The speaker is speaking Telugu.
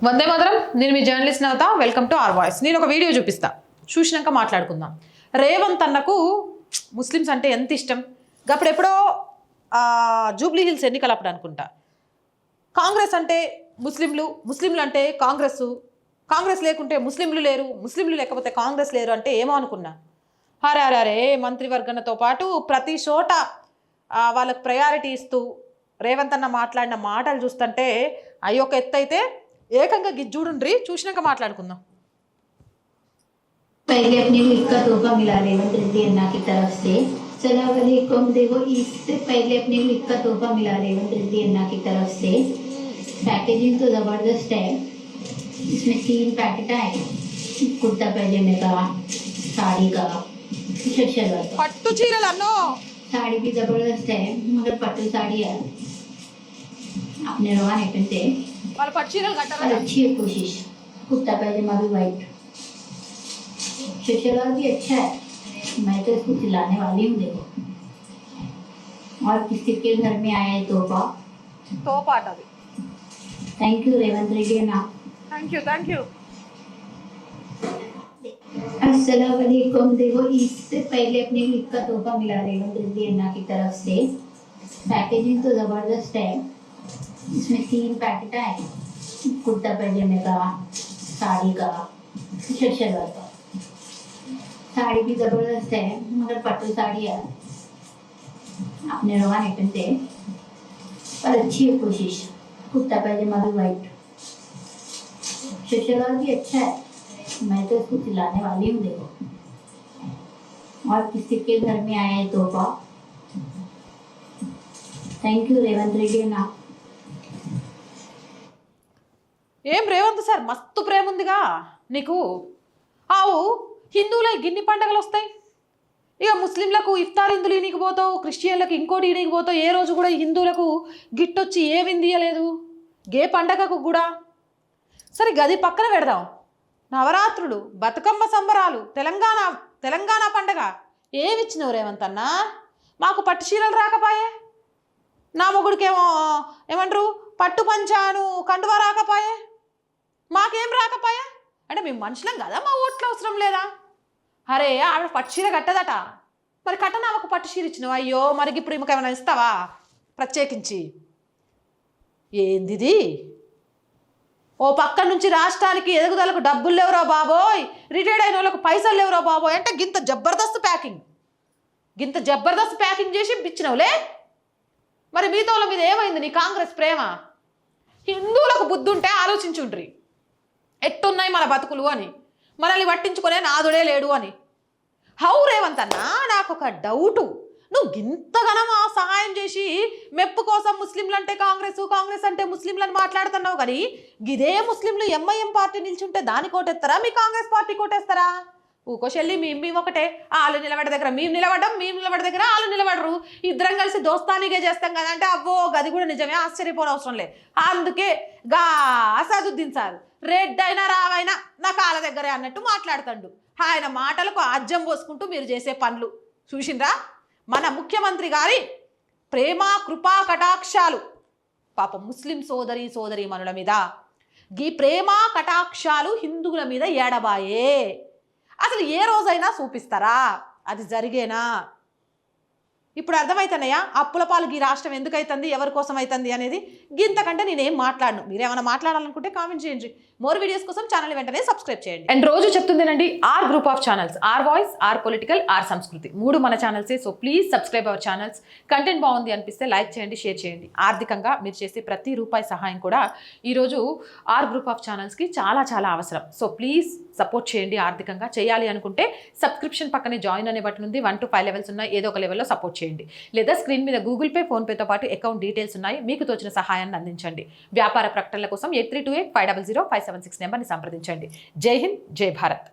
వందే మాతరం. నేను మీ journalist Navata. Welcome to R Voice. నేను ఒక వీడియో చూపిస్తా, చూసినాక మాట్లాడుకుందాం. రేవంత్ అన్నకు ముస్లిమ్స్ అంటే ఎంత ఇష్టం. అప్పుడెప్పుడో జూబ్లీ హిల్స్ ఎన్నికలు అప్పుడు అనుకుంటా, కాంగ్రెస్ అంటే ముస్లింలు అంటే కాంగ్రెస్ లేకుంటే ముస్లింలు లేరు, ముస్లింలు లేకపోతే కాంగ్రెస్ లేరు అంటే ఏమో అనుకున్నా. అరే మంత్రివర్గంతో పాటు ప్రతి చోట వాళ్ళకు ప్రయారిటీ ఇస్తూ రేవంత్ అన్న మాట్లాడిన మాటలు చూస్తుంటే అయ్యొక ఎత్తు అయితే ఏకంగా చూడండి, చూసినాక మాట్లాడుకుందాం. पहले अपने को इसका तोहफा मिला रेवंत रेड्डी अन्ना की तरफ से। सलाम अलैकुम। देखो, इससे पहले अपने को इसका तोहफा मिला रेवंत रेड्डी अन्ना की तरफ से। पैकेजिंग तो जबरदस्त है। इसमें 3 पैकेट आए, कुर्ता पैजामे का, साड़ी का, शलवार का। पट्टू चीरल अन्नो साड़ी भी जबरदस्त है, मगर पट्टू साड़ी है अपने रवाने पहनते వాళ్ళు పట్టు చీరలు కట్టారు. अच्छी है कोशिश। कुर्ता पैजामा भी वाइट, शलवार भी अच्छा है। मैं तो इसको सिलाने वाली हूँ। देखो, और किसी के घर में आया है तोहफा, तो पाट అది. Thank you Revanth Reddy Anna. Thank you. अस्सलाम वालेकुम। देखो, इससे पहले अपने को इसका तोहफा मिला रेवंत रेड्डी अन्ना की तरफ से। पैकेजिंग तो जबरदस्त है। इसमें 3 पैकेट आए, कुर्ता पैजामे का, साड़ी का, शलवार का। साड़ी भी जबरदस्त है, मगर पट्टू साड़ी है अपने रवाने पहनते, पर अच्छी है कोशिश। कुर्ता पैजामा भी वाइट, शलवार भी अच्छा है। मैं तो इसको सिलाने वाली हूँ। देखो, और किसी के घर में आया है तोहफा। थैंक यू रेवंत रेड्डी अन्ना। ఏం రేవంత్ సార్, మస్తు ప్రేమ ఉందిగా నీకు. ఆవు హిందువుల గిన్ని పండగలు వస్తాయి, ఇక ముస్లింలకు ఇఫ్తార్ ఇందులు ఇనికి పోతావు, క్రిస్టియన్లకు ఇంకోటి ఇనికి పోతావు. ఏ రోజు కూడా హిందువులకు గిట్టొచ్చి ఏమి ఇందియలేదు గే పండగకు కూడా. సరే గది పక్కన పెడదాం. నవరాత్రులు, బతుకమ్మ సంబరాలు, తెలంగాణ పండగ ఏమిచ్చినావు రేవంత్ అన్న? మాకు పట్టు చీరలు రాకపోయే, నా మొగుడికేమో ఏమంటారు పట్టు పంచాను కండువా రాకపోయే, మాకేం రాకపోయా అంటే మేము మనుషులం కదా, మా ఓట్లు అవసరం లేదా? అరే ఆవిడ పట్టు చీర కట్టదట, మరి కట్టనా ఒక పట్టు చీర ఇచ్చినావు. అయ్యో మరి ఇప్పుడు ఈమెకు ఏమైనా ఇస్తావా ప్రత్యేకించి? ఏందిది? ఓ పక్క నుంచి రాష్ట్రానికి ఎదుగుదలకు డబ్బులు లేవురా బాబోయ్, రిటైర్డ్ అయిన వాళ్ళకు పైసలు లేవురా బాబోయ్ అంటే గింత జబర్దస్త్ ప్యాకింగ్ చేసి ఇచ్చినవులే. మరి మీతోళ్ళ మీద ఏమైంది నీ కాంగ్రెస్ ప్రేమ? హిందువులకు బుద్ధి ఉంటే ఆలోచించుండ్రి, ఎట్టున్నాయి మన బతుకులు అని, మనల్ని పట్టించుకునే నాదుడే లేడు అని. హౌ రేవంత్ అన్న, నాకు ఒక డౌటు. నువ్వు గింతగనం ఆ సహాయం చేసి మెప్పు కోసం ముస్లింలు అంటే కాంగ్రెస్ అంటే ముస్లింలను మాట్లాడుతున్నావు, కానీ గిదే ముస్లింలు ఎంఐఎం పార్టీ నిల్చుంటే దాని కోటేస్తారా, మీ కాంగ్రెస్ పార్టీ కోటేస్తారా? ఊకోశెల్లి మేము ఒకటే, వాళ్ళు నిలబడే దగ్గర మేము నిలబడే దగ్గర వాళ్ళు నిలబడరు, ఇద్దరం కలిసి దోస్తానిగే చేస్తాం కదా అంటే అవ్వో గది కూడా నిజమే, ఆశ్చర్యపోనవసరం లే. అందుకే గా అసదుద్దీన్ సార్ రెడ్ అయినా రావైనా నా కాళ్ళ దగ్గరే అన్నట్టు మాట్లాడుతాడు. ఆయన మాటలకు ఆజ్యం పోసుకుంటూ మీరు చేసే పనులు చూసిండ్రా? మన ముఖ్యమంత్రి గారి ప్రేమ కృపా కటాక్షాలు పాపం ముస్లిం సోదరి మనుల మీద, గీ ప్రేమ కటాక్షాలు హిందువుల మీద ఏడబాయే. అసలు ఏ రోజైనా చూపిస్తారా? అది జరిగేనా? ఇప్పుడు అర్థమవుతున్నాయా అప్పుల పాలు ఈ రాష్ట్రం ఎందుకు అవుతుంది, ఎవరి కోసం అవుతుంది అనేది? గింతకంటే నేనేం మాట్లాడను. మీరేమైనా మాట్లాడాలనుకుంటే కామెంట్ చేయండి. మోర్ వీడియోస్ కోసం ఛానల్ వెంటనే సబ్స్క్రైబ్ చేయండి. అండ్ రోజు చెప్తుందేనండి, R group of channels, R Voice, R Political, R Sanskriti, 3 మన ఛానల్సే. So please subscribe our channels. Content బాగుంది అనిపిస్తే లైక్ చేయండి, షేర్ చేయండి. ఆర్థికంగా మీరు చేసే ప్రతి రూపాయి సహాయం కూడా ఈరోజు ఆర్ గ్రూప్ ఆఫ్ ఛానల్స్కి చాలా చాలా అవసరం. సో ప్లీజ్ సపోర్ట్ చేయండి. ఆర్థికంగా చేయాలి అనుకుంటే సబ్స్క్రిప్షన్ పక్కనే జాయిన్ అనే బటన్ ఉంది. 1 to 5 లెవెల్స్ ఉన్నాయి, ఏదో ఒక లెవెల్లో సపోర్ట్ చేయండి. లేదా స్క్రీన్ మీద గూగుల్ పే, ఫోన్పేతో పాటు అకౌంట్ డీటెయిల్స్ ఉన్నాయి, మీకు తోచిన సహాయాన్ని అందించండి. వ్యాపార ప్రకటనల కోసం 8328500576 నెంబర్ని సంప్రదించండి. జై హింద్, జై భారత్.